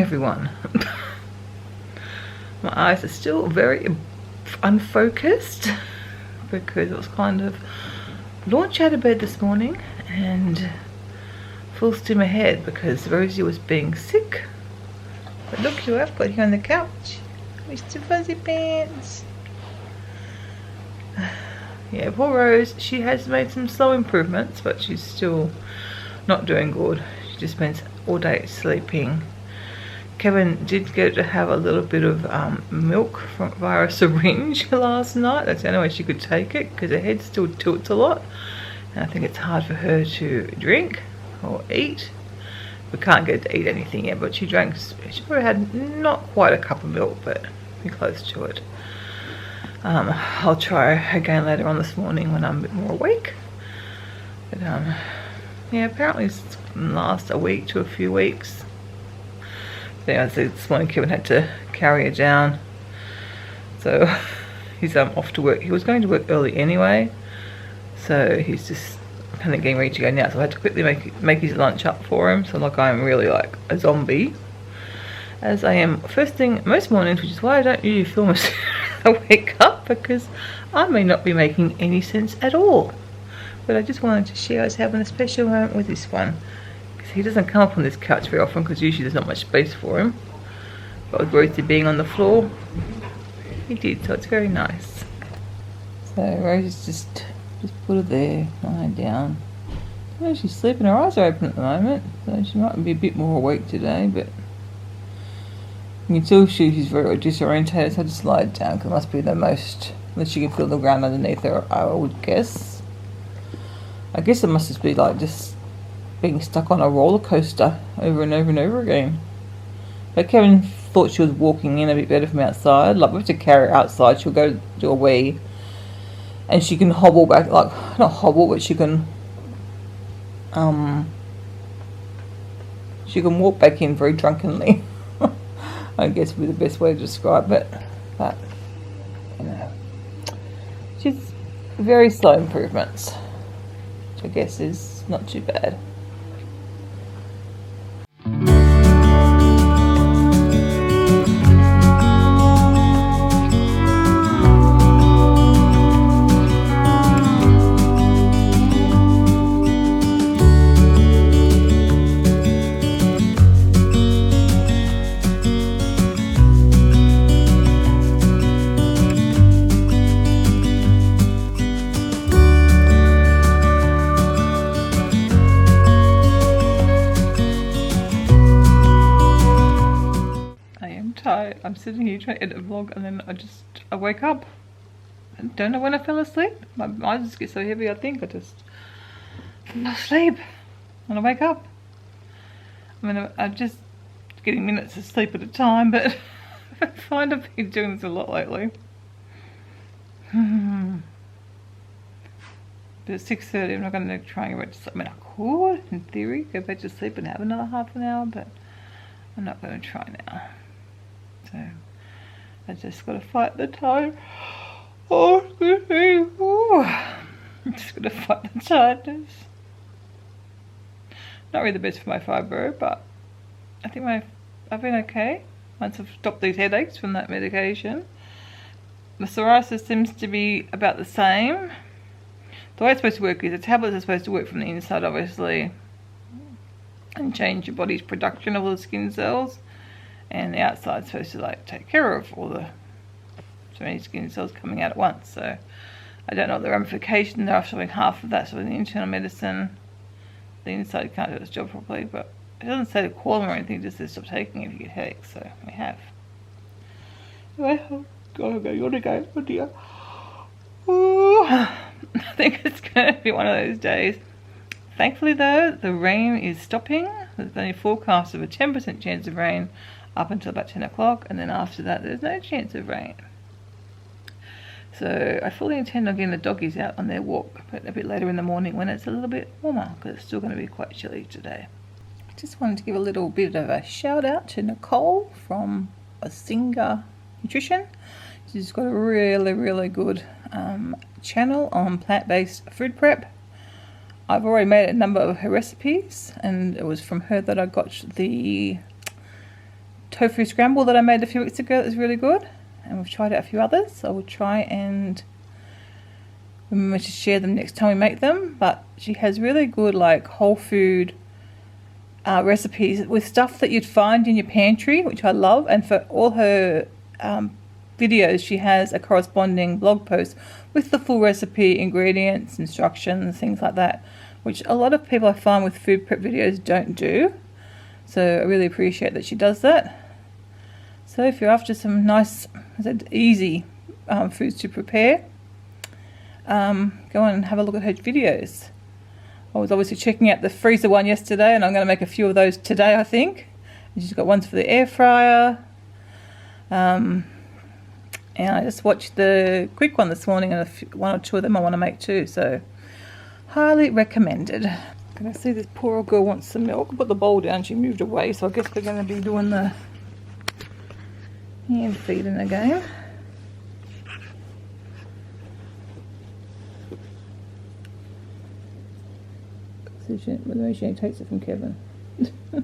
everyone. My eyes are still very unfocused because it was kind of launch out of bed this morning and full steam ahead because Rosie was being sick. But look who I've got here on the couch, Mr. Fuzzy Pants. Yeah, poor Rose, she has made some slow improvements, but she's still not doing good. She just spends all day sleeping. Kevin did get to have a little bit of milk via a syringe last night. That's the only way she could take it because her head still tilts a lot. And I think it's hard for her to drink or eat. We can't get her to eat anything yet, but she drank, she probably had not quite a cup of milk, but pretty close to it. I'll try again later on this morning when I'm a bit more awake. But yeah, apparently it's last a week to a few weeks. Yeah, so this morning Kevin had to carry her down. So he's off to work. He was going to work early anyway, so he's just kind of getting ready to go now. So I had to quickly make his lunch up for him. So like I'm really like a zombie, as I am first thing most mornings, which is why I don't usually film as I wake up, because I may not be making any sense at all. But I just wanted to share I was having a special moment with this one, because he doesn't come up on this couch very often because usually there's not much space for him. But with Rosie being on the floor, he did, so it's very nice. So Rosie's just put her there, lying down. Well, she's sleeping, her eyes are open at the moment, so she might be a bit more awake today, but you can still see she's very disorientated, so I just lie it down because it must be the most, unless she can feel the ground underneath her, I would guess. I guess it must just be like just being stuck on a roller coaster over and over and over again. But Kevin thought she was walking in a bit better from outside. Like we have to carry her outside, she'll go do a wee and she can hobble back, like not hobble, but she can walk back in very drunkenly. I guess would be the best way to describe it, but you know, she's very slow improvements, which I guess is not too bad. I'm sitting here trying to edit a vlog and then I wake up. I don't know when I fell asleep. My eyes just get so heavy, I think I just fell asleep and I wake up. I mean, I'm just getting minutes of sleep at a time, but I find I've been doing this a lot lately. But it's 6:30, I'm not going to try and go back to sleep. I mean, I could, in theory, go back to sleep and have another half an hour, but I'm not going to try now. So I just gotta fight the time. Oh, excuse me. I'm just gonna fight the tiredness. Not really the best for my fibro, but I think I've been okay once I've stopped these headaches from that medication. The psoriasis seems to be about the same. The way it's supposed to work is the tablets are supposed to work from the inside, obviously, and change your body's production of all the skin cells. And the outside's supposed to like take care of all the so many skin cells coming out at once. So I don't know what the ramifications are of showing half of that. So in the internal medicine, the inside can't do its job properly. But it doesn't say to call them or anything, it just says stop taking it if you get headaches. So we have. Anyway, I've got to go. You want to go? Oh dear. Ooh, I think it's going to be one of those days. Thankfully though, the rain is stopping. There's only a forecast of a 10% chance of rain up until about 10 o'clock, and then after that there's no chance of rain. So I fully intend on getting the doggies out on their walk, but a bit later in the morning when it's a little bit warmer, because it's still going to be quite chilly today. I just wanted to give a little bit of a shout out to Nicole from Singer Nutrition. She's got a really good channel on plant-based food prep. I've already made a number of her recipes, and it was from her that I got the tofu scramble that I made a few weeks ago. That's really good, and we've tried out a few others. I will try and remember to share them next time we make them. But she has really good like whole food recipes with stuff that you'd find in your pantry, which I love. And for all her videos, she has a corresponding blog post with the full recipe, ingredients, instructions, things like that, which a lot of people I find with food prep videos don't do. So I really appreciate that she does that. So if you're after some nice, easy foods to prepare, go on and have a look at her videos. I was obviously checking out the freezer one yesterday, and I'm going to make a few of those today, I think. And she's got ones for the air fryer. And I just watched the quick one this morning, and one or two of them I want to make too. So highly recommended. Can I see this poor old girl wants some milk? I put the bowl down, she moved away, so I guess we're going to be doing the hand feeding again. So she takes it from Kevin. Oh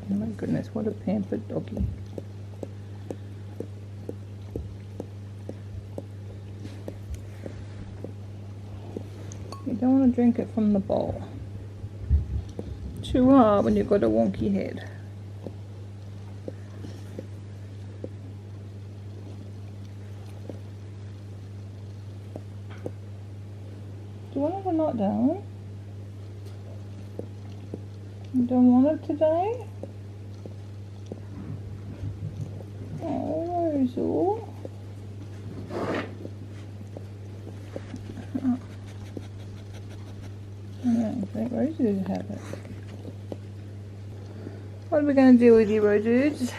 my goodness, what a pampered doggy. You don't want to drink it from the bowl. Too hard when you've got a wonky head. Do you want it or not, darling? You don't want it today? Oh, Rosie. I think Rosie did have it. What are we going to do with you, Rosie?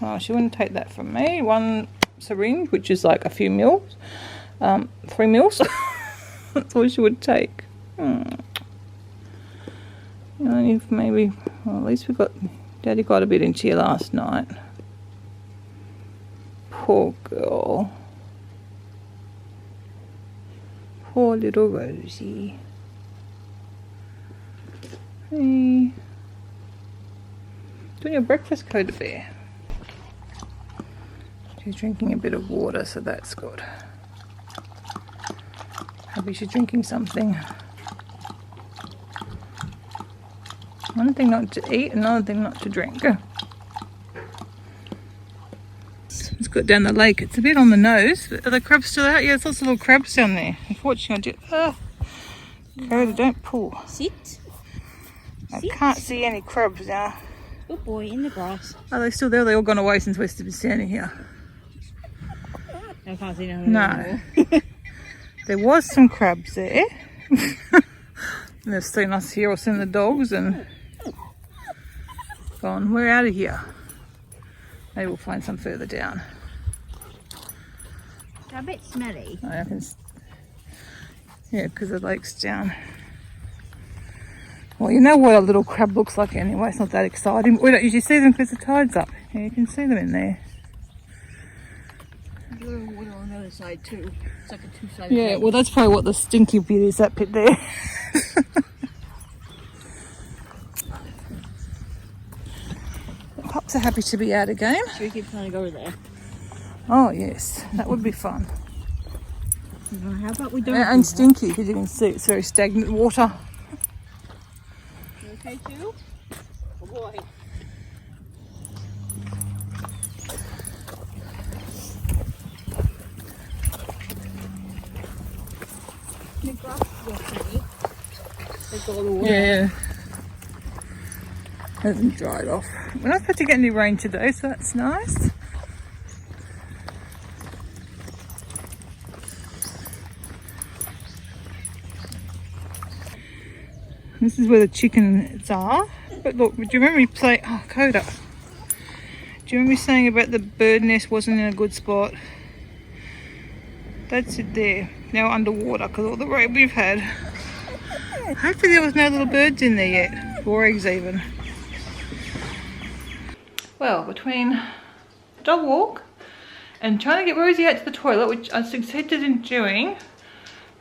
Oh, she wouldn't take that from me. One syringe, which is like a few mils. 3 mils. That's all she would take. Only maybe, well, at least we got, Daddy got a bit into you last night. Poor girl. Poor little Rosie. Hey. Doing your breakfast, Coda Bear. She's drinking a bit of water, so that's good. Happy she's drinking something. One thing not to eat, another thing not to drink. Let's go down the lake. It's a bit on the nose. Are the crabs still out? Yeah, there's lots of little crabs down there. Unfortunately, Coda, don't pull. Sit. I can't see any crabs now. Good boy, in the grass. Are they still there? They all gone away since we've been standing here. I can't see none No. There was some crabs there. They've seen us here or seen the dogs and gone, we're out of here. Maybe we'll find some further down. They're a bit smelly. I can, yeah, because the lake's down. Well, you know what a little crab looks like anyway. It's not that exciting. We don't usually see them because the tide's up. Yeah, you can see them in there. There's a little water on the other side too. It's like a two-sided Yeah, lake. well that's probably what the stinky bit is, that pit there. The pups are happy to be out again. Should we keep trying to go there? Oh yes, that would be fun. How about we don't? And stinky, because you can see it's very stagnant water. You okay too? Oh boy. The grass is okay. Take all the water. Yeah. Hasn't dried off. We're not supposed to get any rain today, so that's nice. This is where the chickens are. But look, do you remember me saying, oh, Coda. Do you remember me saying about the bird nest wasn't in a good spot? That's it there. Now underwater because all the rain we've had. Hopefully there was no little birds in there yet. Or eggs even. Well, between dog walk and trying to get Rosie out to the toilet, which I succeeded in doing,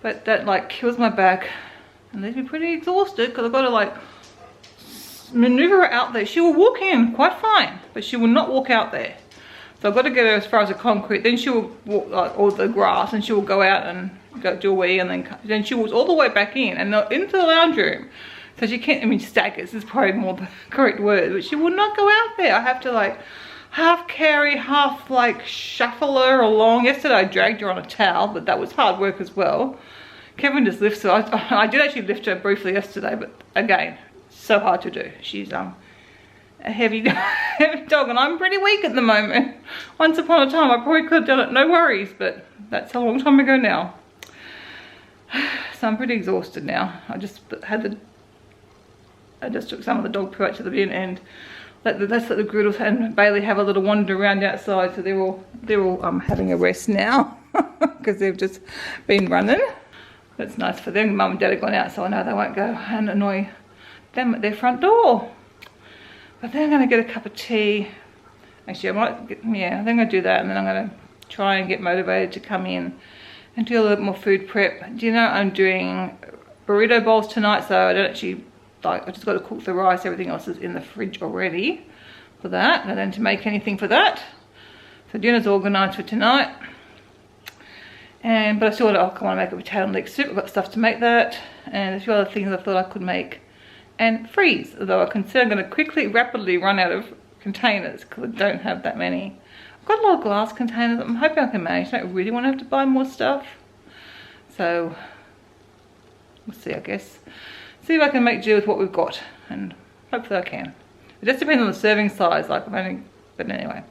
but that like kills my back and leaves me pretty exhausted because I've got to like maneuver her out there. She will walk in quite fine, but she will not walk out there. So I've got to get her as far as the concrete. Then she will walk, like, or the grass, and she will go out and go do a wee, and then she walks all the way back in and into the lounge room. So she can't, I mean, staggers is probably more the correct word, but she will not go out there. I have to like half carry, half like shuffle her along. Yesterday I dragged her on a towel, but that was hard work as well. Kevin just lifts her. I did actually lift her briefly yesterday, but again, so hard to do. She's a heavy dog, and I'm pretty weak at the moment. Once upon a time I probably could have done it, no worries, but that's a long time ago now. So I'm pretty exhausted now. I just took some of the dog poo out to the bin and let the Groodles and Bailey have a little wander around outside. So they're all having a rest now because they've just been running. That's nice for them. Mum and Dad have gone out, so I know they won't go and annoy them at their front door. But then I'm going to get a cup of tea. Actually, I might get, yeah, I think I'll do that, and then I'm going to try and get motivated to come in and do a little more food prep. Do you know I'm doing burrito bowls tonight, so I don't actually, like, I just got to cook the rice. Everything else is in the fridge already for that. I don't need to make anything for that. So dinner's organised for tonight. But I still want to make a potato and leek soup. I've got stuff to make that, and a few other things I thought I could make and freeze, although I consider I'm going to rapidly run out of containers because I don't have that many. I've got a lot of glass containers. I'm hoping I can manage. I don't really want to have to buy more stuff, so we'll see, I guess. See if I can make do with what we've got, and hopefully I can. It just depends on the serving size, like I'm only, but anyway.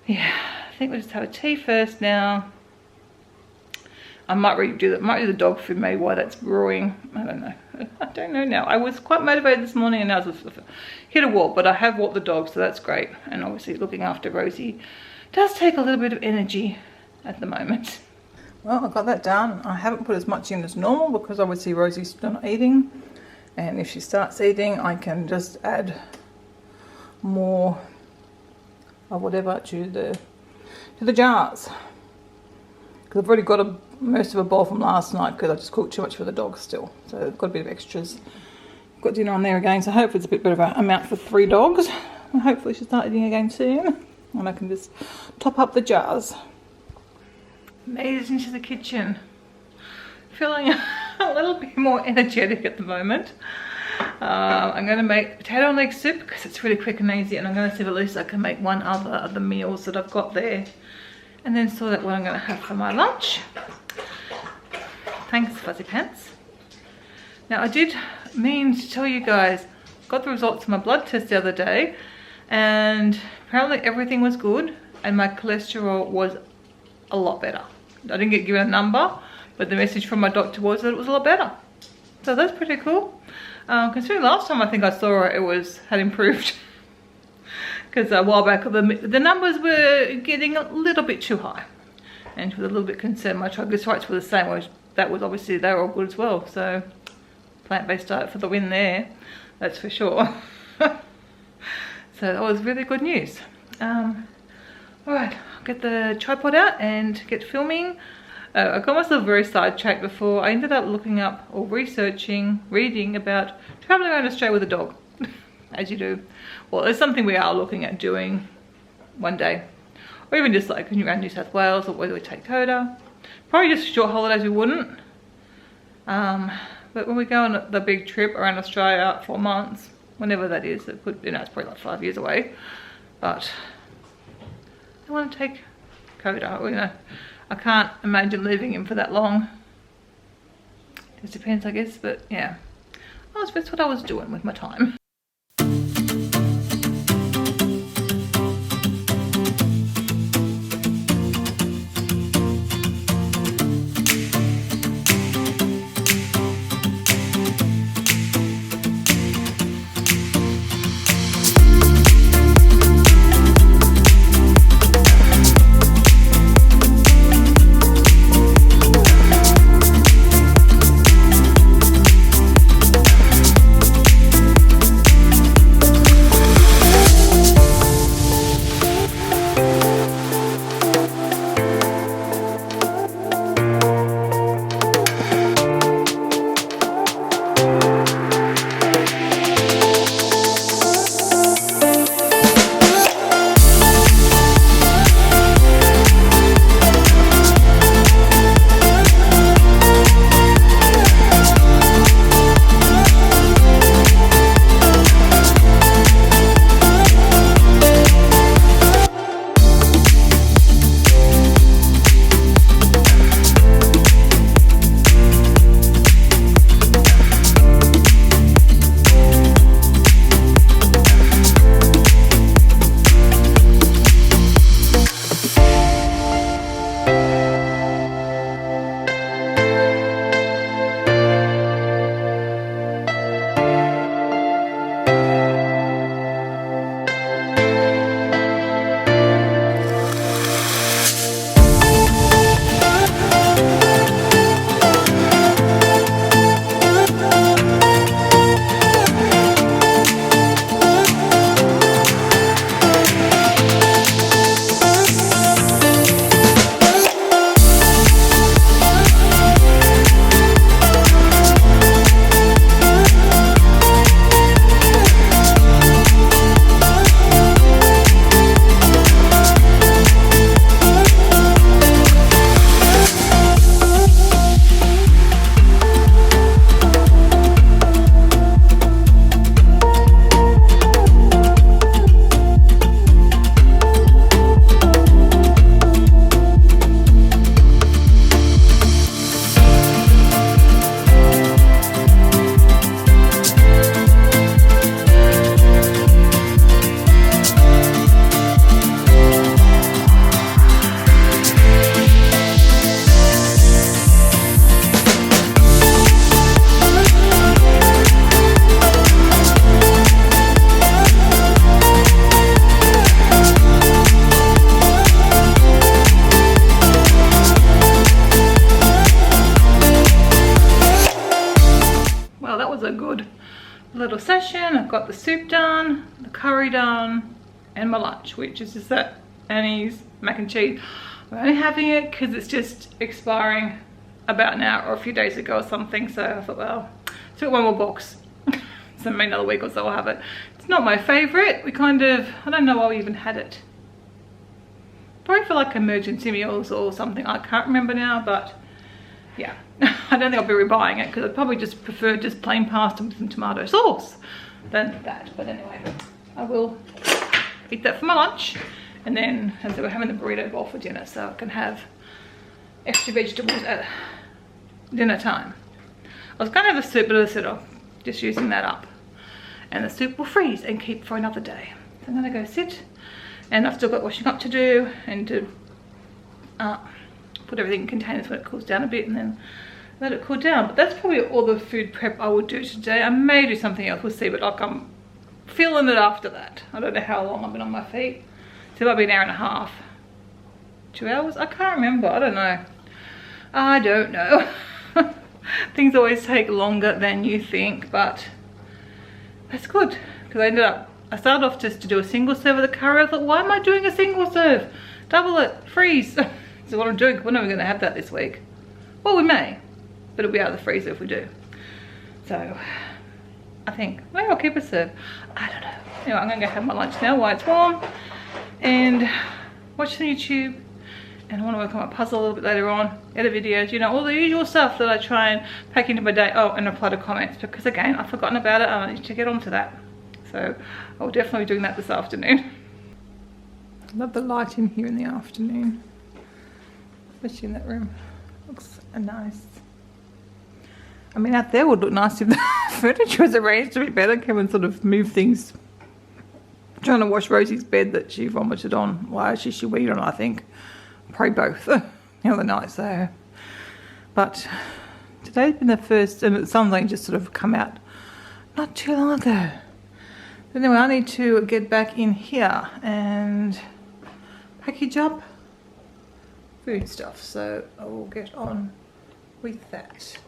Yeah, I think we'll just have a tea first now. I might do the dog food, maybe while that's brewing. I don't know. I don't know now. I was quite motivated this morning and now I've hit a wall, but I have walked the dog, so that's great. And obviously looking after Rosie does take a little bit of energy at the moment. Well, I got that done. I haven't put as much in as normal because obviously Rosie's still not eating. And if she starts eating, I can just add more of whatever to the jars. Because I've already got most of a bowl from last night because I just cooked too much for the dogs still. So I've got a bit of extras. Got dinner on there again, so hopefully it's a bit better of an amount for 3 dogs. And hopefully she'll start eating again soon. And I can just top up the jars. Made it into the kitchen. Feeling a little bit more energetic at the moment. I'm going to make potato and leek soup because it's really quick and easy. And I'm going to see if at least I can make one other of the meals that I've got there. And then sort out what I'm going to have for my lunch. Thanks, Fuzzy Pants. Now, I did mean to tell you guys, got the results of my blood test the other day, and apparently everything was good, and my cholesterol was a lot better. I didn't get given a number, but the message from my doctor was that it was a lot better. So that's pretty cool. Considering last time I think I saw it, had improved. Because a while back the numbers were getting a little bit too high, and was a little bit concerned. My triglycerides were the same, which that was obviously they were all good as well. So plant-based diet for the win there, that's for sure. So that was really good news. All right, I'll get the tripod out and get filming. I got myself very sidetracked before. I ended up looking up or reading about traveling around Australia with a dog, as you do. Well, it's something we are looking at doing one day. Or even just like around New South Wales, or whether we take Coda. Probably just short holidays we wouldn't. But when we go on the big trip around Australia 4 months, whenever that is, it could, it's probably like 5 years away. But I want to take Coda. I can't imagine leaving him for that long. Just depends, I guess, but yeah. That's what I was doing with my time. session. I've got the soup done, the curry done, and my lunch, which is just that Annie's mac and cheese. I'm only having it because it's just expiring about an hour or a few days ago or something, so I thought, well, let's do one more box. So maybe another week or so I'll have it. It's not my favourite. We kind of, I don't know why we even had it. Probably for like emergency meals or something. I can't remember now, but yeah. I don't think I'll be rebuying it because I'd probably just prefer just plain pasta with some tomato sauce than that. But anyway, I will eat that for my lunch. And then, as I said, we're having the burrito bowl for dinner, so I can have extra vegetables at dinner time. I was going to have the soup, but I said, oh, just using that up. And the soup will freeze and keep for another day. So I'm going to go sit, and I've still got washing up to do, and to put everything in containers when it cools down a bit, and then let it cool down. But that's probably all the food prep I will do today. I may do something else, we'll see, but like I'm feeling it after that. I don't know how long I've been on my feet. So it might be an hour and a half. 2 hours? I can't remember. I don't know. Things always take longer than you think, but that's good. Because I started off just to do a single serve of the curry. I thought, why am I doing a single serve? Double it, freeze. So what I'm doing, we're not going to have that this week. Well, we may, but it'll be out of the freezer if we do. So I think maybe I'll keep a serve. I don't know. Anyway, I'm going to go have my lunch now while it's warm and watch some YouTube. And I want to work on my puzzle a little bit later on, edit videos, you know, all the usual stuff that I try and pack into my day. Oh, and reply to comments, because again, I've forgotten about it. I need to get onto that. So I'll definitely be doing that this afternoon. I love the light in here in the afternoon, especially in that room. Looks nice. I mean, out there would look nice if the furniture was arranged a bit better. Kevin sort of moved things. Trying to wash Rosie's bed that she vomited on. Well, actually she weed on, I think. Probably both the other night, so. But today's been the first, and it's something just sort of come out not too long ago. But anyway, I need to get back in here and package up food stuff, so I will get on with that.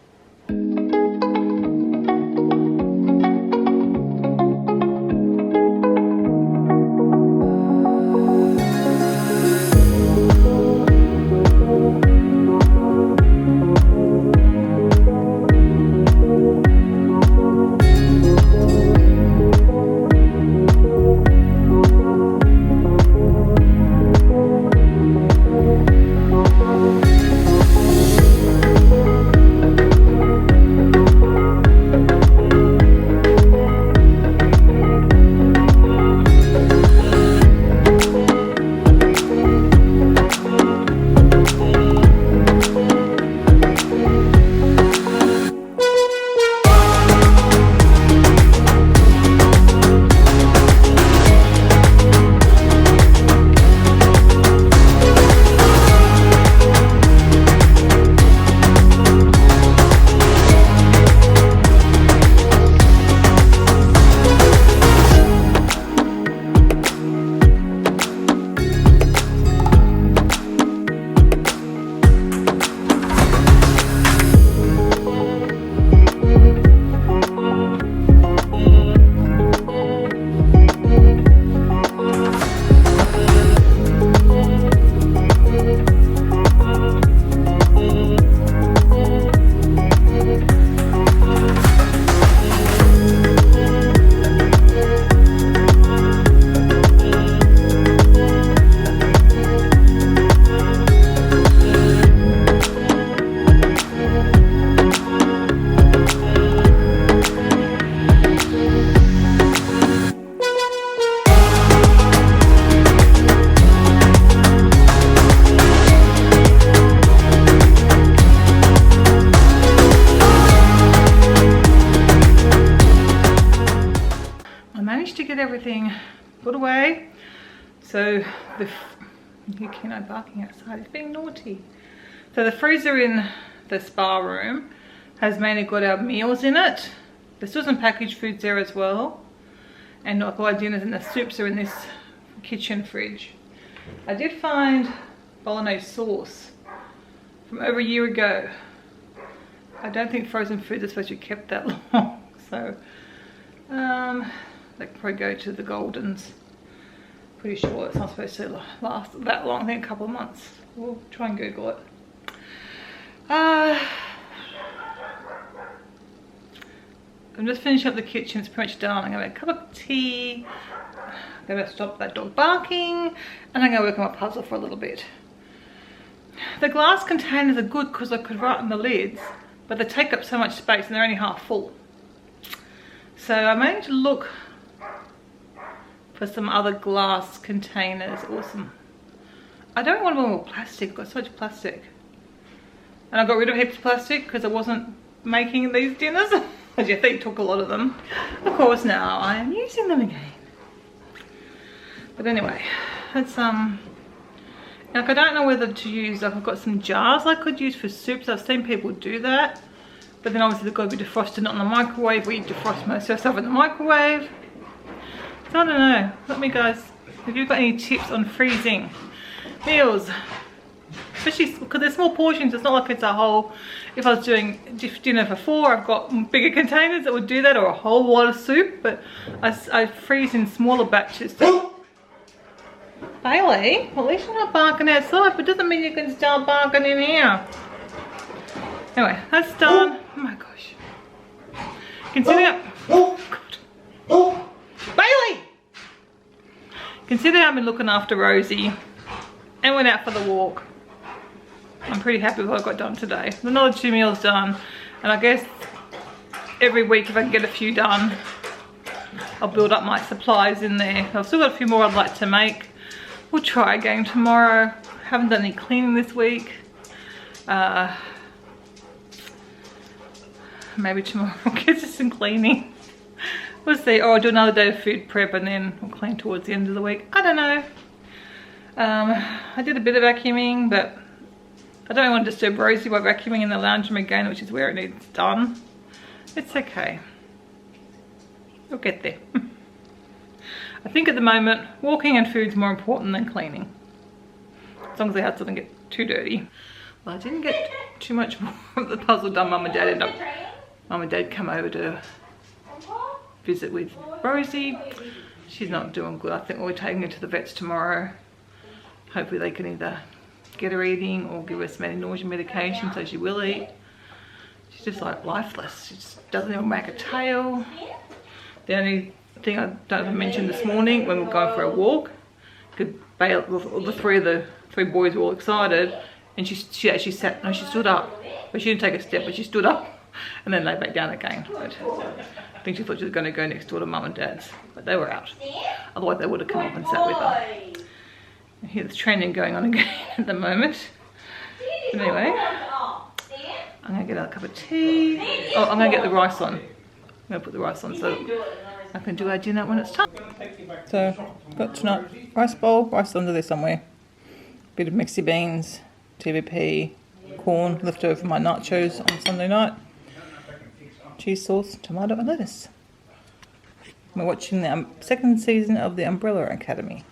Everything put away. So you cannot barking outside, it's being naughty. So the freezer in the spa room has mainly got our meals in it. There's still some packaged foods there as well, and like all our dinners, and the soups are in this kitchen fridge. I did find bolognese sauce from over a year ago. I don't think frozen foods are supposed to be kept that long, so They could probably go to the Goldens. Pretty sure it's not supposed to last that long. I think a couple of months. We'll try and Google it. I'm just finishing up the kitchen. It's pretty much done. I'm gonna make a cup of tea. I'm gonna stop that dog barking, and I'm gonna work on my puzzle for a little bit. The glass containers are good because I could write on the lids, but they take up so much space and they're only half full. So I may need to look for some other glass containers or some. I don't want more plastic. I've got so much plastic. And I got rid of heaps of plastic because I wasn't making these dinners. As you think, took a lot of them. Of course, now I am using them again. But anyway, it's like I don't know whether to use, like I've got some jars I could use for soups. I've seen people do that. But then obviously they've got to be defrosted, not in the microwave. We defrost most of our stuff in the microwave. So I don't know. Let me guys, if you've got any tips on freezing meals, especially because they're small portions. It's not like it's a whole, if I was doing dinner for 4, I've got bigger containers that would do that, or a whole lot of soup, but I freeze in smaller batches. So Bailey, well, at least you're not barking outside, but doesn't mean you can start barking in here. Anyway, that's done. Oh my gosh. Consider, oh God. Bailey! Consider I've been looking after Rosie and went out for the walk. I'm pretty happy with what I got done today. Another 2 meals done, and I guess every week if I can get a few done, I'll build up my supplies in there. I've still got a few more I'd like to make. We'll try again tomorrow. Haven't done any cleaning this week. Maybe tomorrow we'll get to some cleaning. We'll see. Or I'll do another day of food prep and then we'll clean towards the end of the week. I don't know. I did a bit of vacuuming, but I don't want to disturb Rosie by vacuuming in the lounge room again, which is where it needs done. It's okay. We'll get there. I think at the moment, walking and food's more important than cleaning. As long as the house doesn't get too dirty. Well, I didn't get too much more of the puzzle done. Mum and Dad come over to visit with Rosie. She's not doing good. I think we're taking her to the vets tomorrow. Hopefully they can either get her eating or give her some anti-nausea medication so she will eat. She's just like lifeless. She just doesn't even make a tail. The only thing I don't even mention this morning when we were going for a walk, because the three boys were all excited, and she actually sat, no, she stood up, but she didn't take a step, but she stood up and then lay back down again. But I think she thought she was going to go next door to Mum and Dad's, but they were out. Otherwise they would have come up and sat with her. I hear there's training going on again at the moment. But anyway, I'm going to get a cup of tea. Oh, I'm going to get the rice on. I'm going to put the rice on so I can do our dinner when it's time. So, got tonight rice bowl, rice under there somewhere. Bit of mixy beans, TVP, corn left over from my nachos on Sunday night. Cheese sauce, tomato and lettuce. We're watching the second season of the Umbrella Academy.